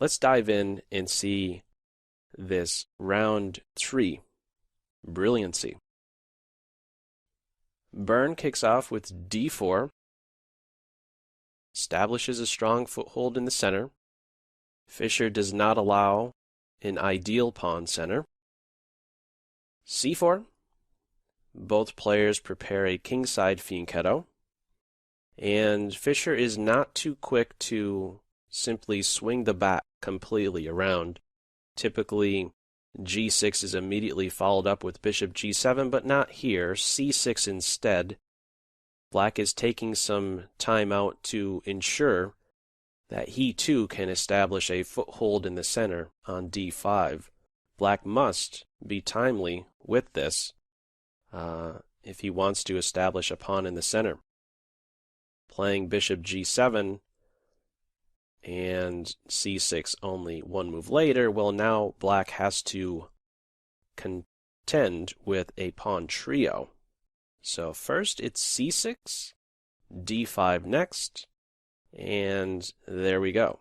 let's dive in and see this round 3, brilliancy. Burn kicks off with d4, establishes a strong foothold in the center. Fischer does not allow an ideal pawn center. c4, both players prepare a kingside fianchetto, and Fischer is not too quick to simply swing the bat completely around. Typically, g6 is immediately followed up with bishop g7, but not here. c6 instead. Black is taking some time out to ensure that he too can establish a foothold in the center on d5. Black must be timely with this if he wants to establish a pawn in the center. Playing bishop g7 and c6 only one move later, well, now Black has to contend with a pawn trio. So first it's c6, d5 next, and there we go.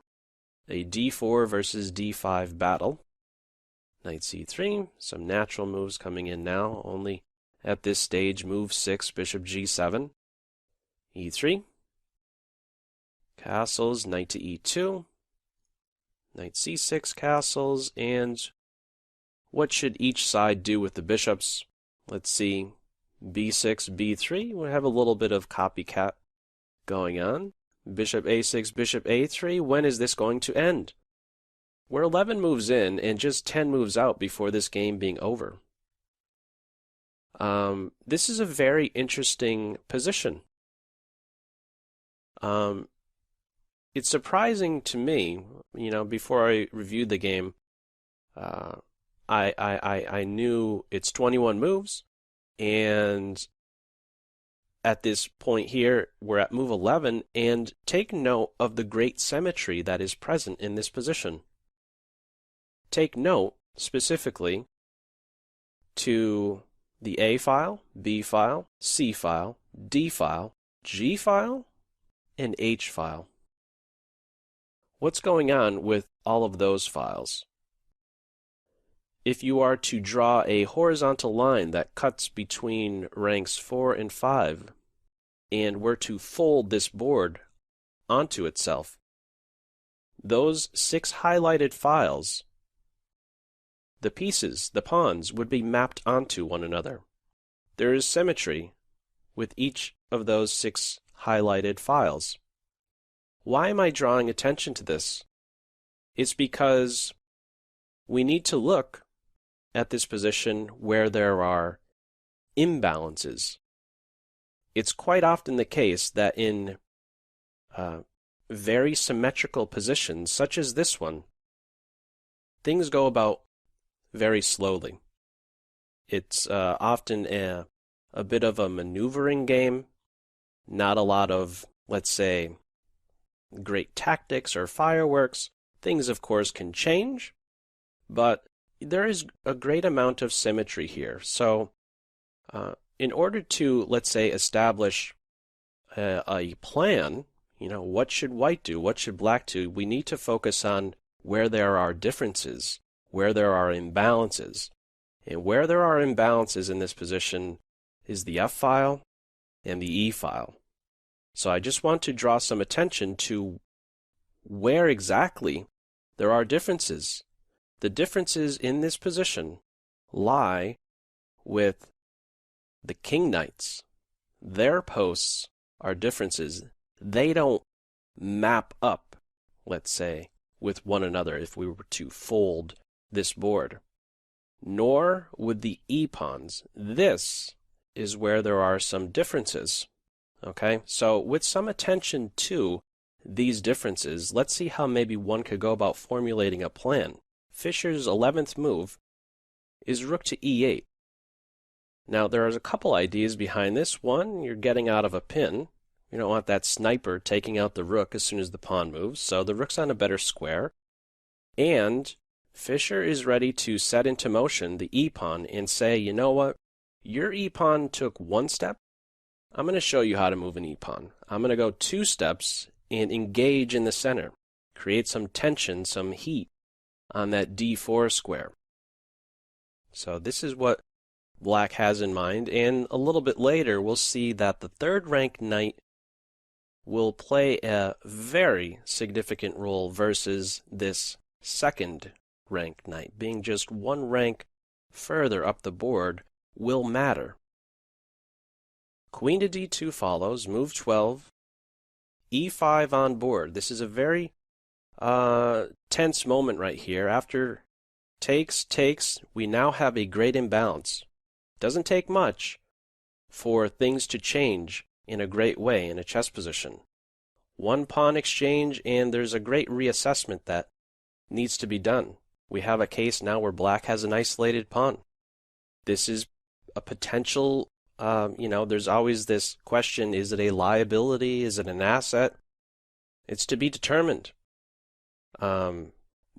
A d4 versus d5 battle. Knight c3, some natural moves coming in now, only at this stage move 6, bishop g7, e3, castles, knight to e2, knight c6 castles, and what should each side do with the bishops? Let's see, b6, b3, we have a little bit of copycat going on. Bishop a6, bishop a3, when is this going to end? We're 11 moves in and just 10 moves out before this game being over. This is a very interesting position. It's surprising to me, before I reviewed the game, I knew it's 21 moves, and at this point here, we're at move 11, and take note of the great symmetry that is present in this position. Take note, specifically, to the A file, B file, C file, D file, G file, and H file. What's going on with all of those files? If you are to draw a horizontal line that cuts between ranks 4 and 5, and were to fold this board onto itself, those 6 highlighted files, the pieces, the pawns, would be mapped onto one another. There is symmetry with each of those 6 highlighted files. Why am I drawing attention to this? It's because we need to look at this position where there are imbalances. It's quite often the case that in very symmetrical positions, such as this one, things go about very slowly. It's often a bit of a maneuvering game, not a lot of, let's say, great tactics or fireworks. Things, of course, can change, but there is a great amount of symmetry here. So, in order to, let's say, establish a plan, what should white do? What should black do? We need to focus on where there are differences, where there are imbalances. And where there are imbalances in this position is the F file and the E file. So I just want to draw some attention to where exactly there are differences. The differences in this position lie with the king knights. Their posts are differences. They don't map up, let's say, with one another if we were to fold this board. Nor would the e-pawns. This is where there are some differences. Okay, so with some attention to these differences, let's see how maybe one could go about formulating a plan. Fischer's 11th move is rook to e8. Now, there is a couple ideas behind this. One, you're getting out of a pin. You don't want that sniper taking out the rook as soon as the pawn moves, so the rook's on a better square. And Fischer is ready to set into motion the e-pawn and say, you know what, your e-pawn took 1 step. I'm going to show you how to move an e-pawn. I'm going to go 2 steps and engage in the center, create some tension, some heat on that d4 square. So this is what Black has in mind, and a little bit later we'll see that the third rank knight will play a very significant role versus this second rank knight. Being just one rank further up the board will matter. Queen to d2 follows, move 12, e5 on board. This is a very tense moment right here. After takes, we now have a great imbalance. Doesn't take much for things to change in a great way in a chess position. One pawn exchange, and there's a great reassessment that needs to be done. We have a case now where Black has an isolated pawn. This is a potential, there's always this question, is it a liability? Is it an asset? It's to be determined.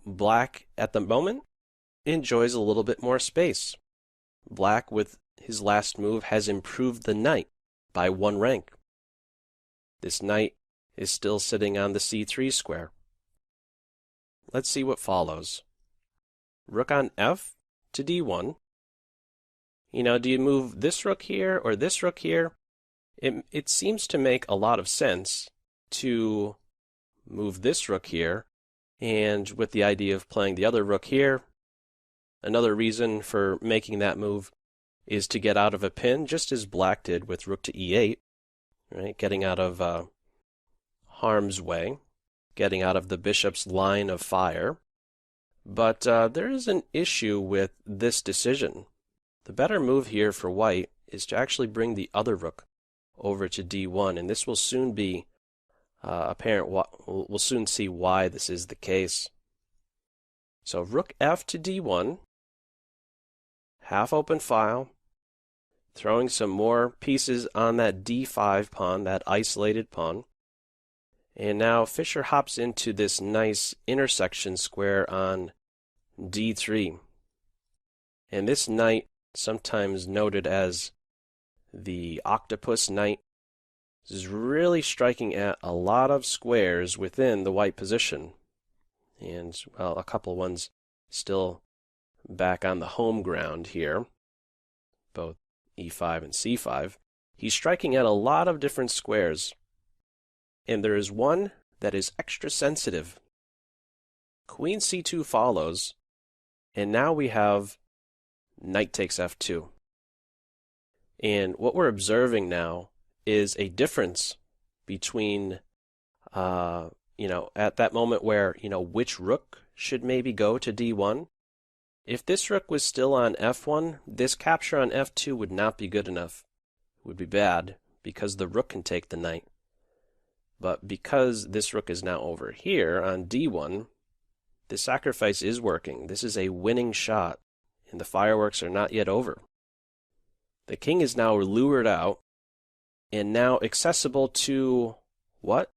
Black, at the moment, enjoys a little bit more space. Black, with his last move, has improved the knight by 1 rank. This knight is still sitting on the c3 square. Let's see what follows. Rook on f to d1. Do you move this rook here or this rook here? It seems to make a lot of sense to move this rook here, and with the idea of playing the other rook here. Another reason for making that move is to get out of a pin, just as Black did with rook to e8, right? Getting out of harm's way, getting out of the bishop's line of fire. But there is an issue with this decision. The better move here for White is to actually bring the other rook over to d1, and this will soon be apparent. We'll soon see why this is the case. So rook f to d1, half open file, throwing some more pieces on that d5 pawn, that isolated pawn. And now Fischer hops into this nice intersection square on d3. And this knight, sometimes noted as the octopus knight, is really striking at a lot of squares within the white position. And, well, a couple ones still back on the home ground here, both e5 and c5. He's striking at a lot of different squares. And there is one that is extra sensitive. Queen c2 follows, and now we have knight takes f2. And what we're observing now is a difference between, at that moment where, which rook should maybe go to d1. If this rook was still on f1, this capture on f2 would not be good enough. It would be bad, because the rook can take the knight. But because this rook is now over here on d1, the sacrifice is working. This is a winning shot, and the fireworks are not yet over. The king is now lured out, and now accessible to what?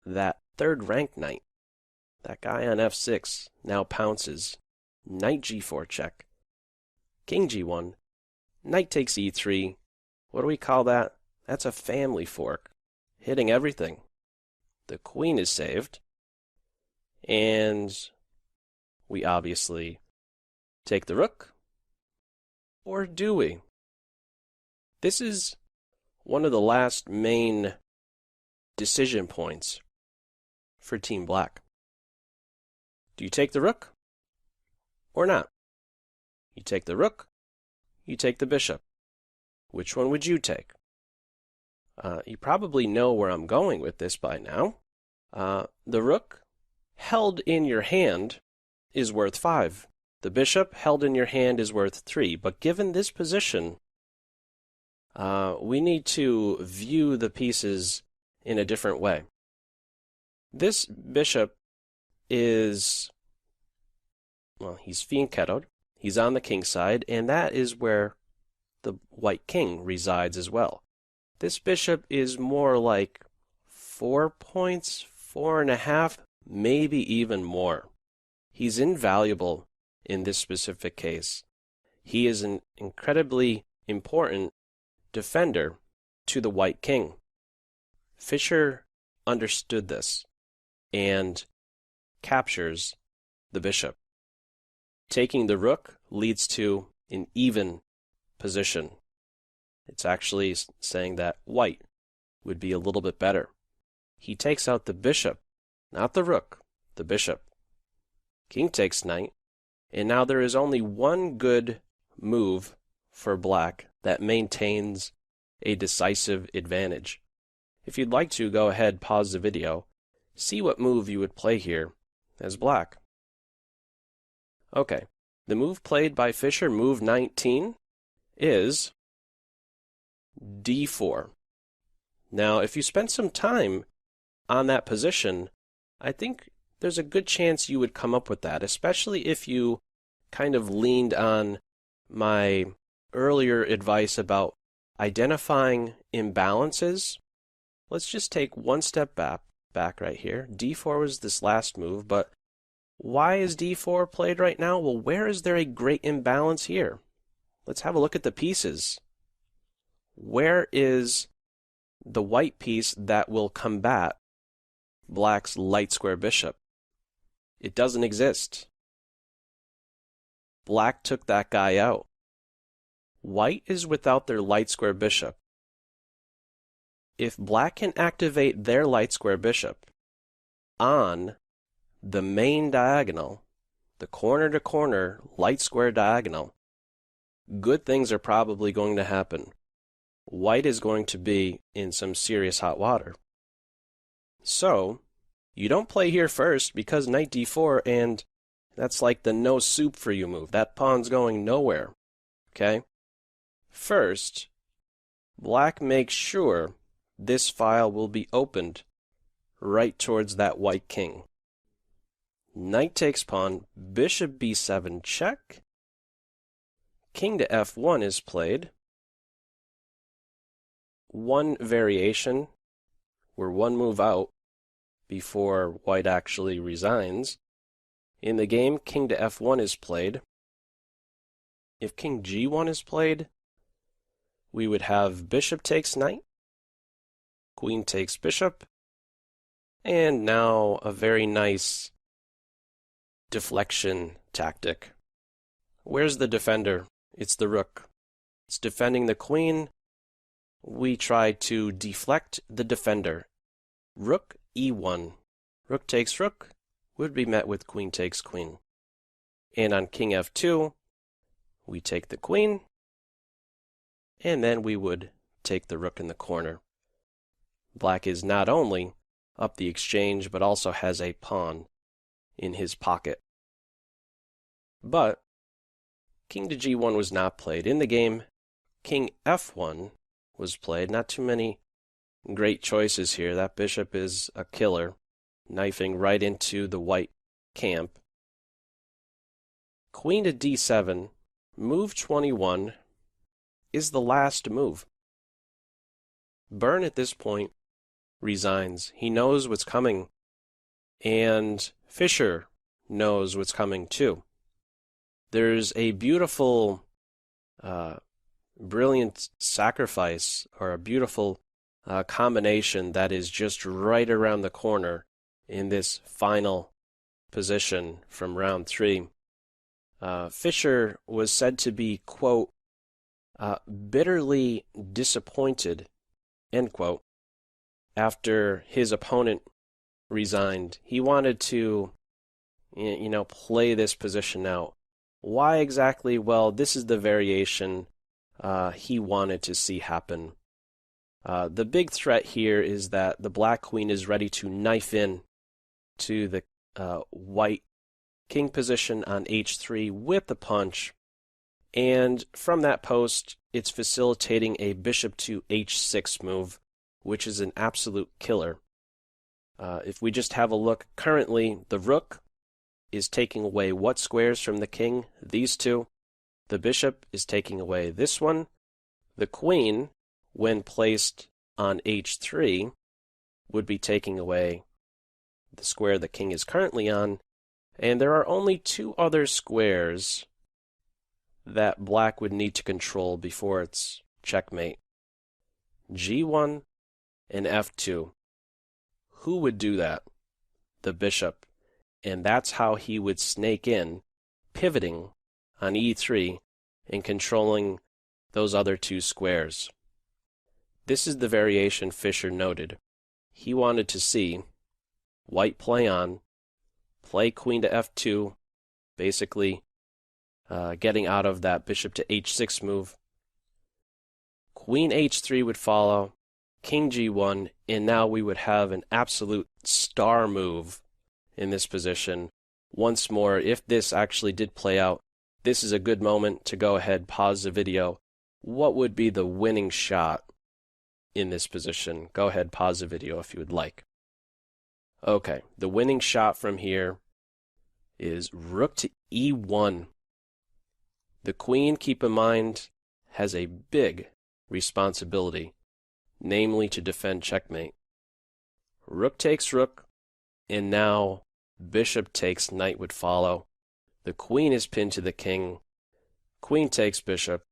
That third rank knight. That guy on f6 now pounces. Knight g4 check. King g1. Knight takes e3. What do we call that? That's a family fork, hitting everything. The queen is saved, and we obviously take the rook. Or do we? This is one of the last main decision points for Team Black. Do you take the rook or not? You take the rook, you take the bishop. Which one would you take? You probably know where I'm going with this by now. The rook held in your hand is worth 5. The bishop held in your hand is worth 3. But given this position, we need to view the pieces in a different way. This bishop is, well, he's fianchettoed. He's on the king side, and that is where the white king resides as well. This bishop is more like 4 points, 4.5, maybe even more. He's invaluable in this specific case. He is an incredibly important defender to the white king. Fischer understood this, and captures the bishop. Taking the rook leads to an even position. It's actually saying that white would be a little bit better. He takes out the bishop, not the rook, the bishop. King takes knight, and now there is only one good move for black that maintains a decisive advantage. If you'd like to, go ahead, pause the video, see what move you would play here as black. Okay, the move played by Fischer, move 19, is d4. Now, if you spend some time on that position, I think there's a good chance you would come up with that, especially if you kind of leaned on my earlier advice about identifying imbalances. Let's just take one step back right here. d4 was this last move, but why is d4 played right now? Well, where is there a great imbalance here? Let's have a look at the pieces. Where is the white piece that will combat black's light square bishop? It doesn't exist. Black took that guy out. White is without their light square bishop. If black can activate their light square bishop on the main diagonal, the corner-to-corner light square diagonal, good things are probably going to happen. White is going to be in some serious hot water. So, you don't play here first because knight d4, and that's like the no soup for you move. That pawn's going nowhere. Okay? First, black makes sure this file will be opened right towards that white king. Knight takes pawn, bishop b7 check. King to f1 is played. One variation, we're one move out before white actually resigns. In the game, king to f1 is played. If king g1 is played, we would have bishop takes knight, queen takes bishop, and now a very nice deflection tactic. Where's the defender? It's the rook. It's defending the queen. We try to deflect the defender. Rook e1. Rook takes rook would be met with queen takes queen. And on king f2, we take the queen, and then we would take the rook in the corner. Black is not only up the exchange, but also has a pawn in his pocket. But king to g1 was not played. In the game, king f1 was played. Not too many great choices here. That bishop is a killer, knifing right into the white camp. Queen to d7, move 21, is the last move. Byrne at this point resigns. He knows what's coming, and Fischer knows what's coming too. There's a beautiful, brilliant sacrifice, or a beautiful combination that is just right around the corner in this final position from round 3. Fischer was said to be, quote, bitterly disappointed, end quote, after his opponent resigned. He wanted to, play this position out. Why exactly? Well, this is the variation he wanted to see happen. The big threat here is that the black queen is ready to knife in to the white king position on h3 with the punch, and from that post, it's facilitating a bishop to h6 move, which is an absolute killer. If we just have a look, currently the rook is taking away what squares from the king? These two. The bishop is taking away this one. The queen, when placed on h3, would be taking away the square the king is currently on. And there are only two other squares that black would need to control before it's checkmate. g1 and f2. Who would do that? The bishop. and that's how he would snake in, pivoting on e3 and controlling those other two squares. This is the variation Fischer noted. He wanted to see white play on, play queen to f2, basically getting out of that bishop to h6 move. Queen h3 would follow, king g1, and now we would have an absolute star move in this position. Once more, if this actually did play out, this is a good moment to go ahead, pause the video. What would be the winning shot in this position? Go ahead, pause the video if you would like. Okay, the winning shot from here is rook to e1. The queen, keep in mind, has a big responsibility, namely to defend checkmate. Rook takes rook, and now bishop takes knight would follow. The queen is pinned to the king. Queen takes bishop.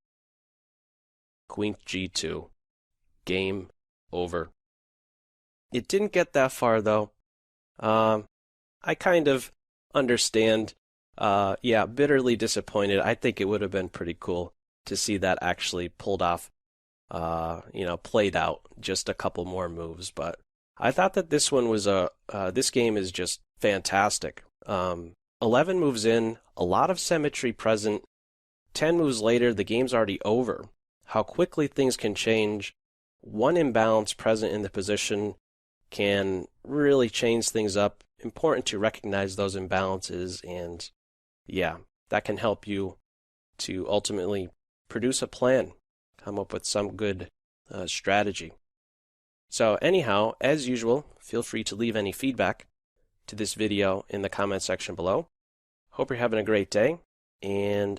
Queen g2. Game over. It didn't get that far, though. I kind of understand. Yeah, bitterly disappointed. I think it would have been pretty cool to see that actually pulled off, played out, just a couple more moves. But I thought that this one was this game is just fantastic. 11 moves in, a lot of symmetry present. 10 moves later, the game's already over. How quickly things can change. One imbalance present in the position can really change things up. Important to recognize those imbalances, and yeah, that can help you to ultimately produce a plan, come up with some good strategy. So anyhow, as usual, feel free to leave any feedback to this video in the comment section below. Hope you're having a great day, and